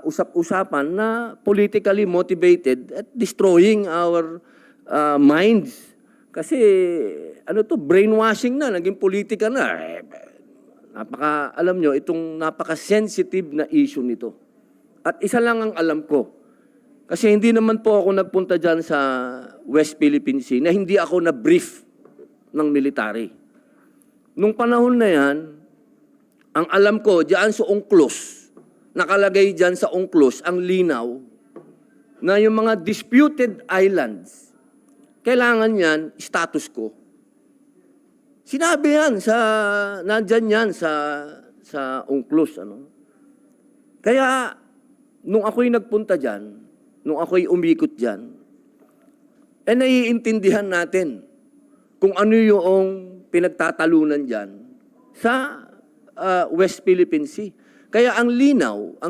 usap-usapan na politically motivated at destroying our minds. Kasi ano to, brainwashing na, naging politika na. Alam nyo, itong napaka-sensitive na issue nito. At isa lang ang alam ko. Kasi hindi naman po ako nagpunta dyan sa West Philippine Sea na hindi ako na-brief ng military. Nung panahon na yan, ang alam ko, dyan sa UNCLOS, nakalagay dyan sa UNCLOS ang linaw na yung mga disputed islands, kailangan yan, status quo. Sinabi yan, nandyan yan sa UNCLOS. Ano? Kaya, nung ako'y nagpunta dyan, nung ako'y umikot dyan, naiintindihan natin kung ano yung pinagtatalunan dyan sa West Philippine Sea. Kaya ang linaw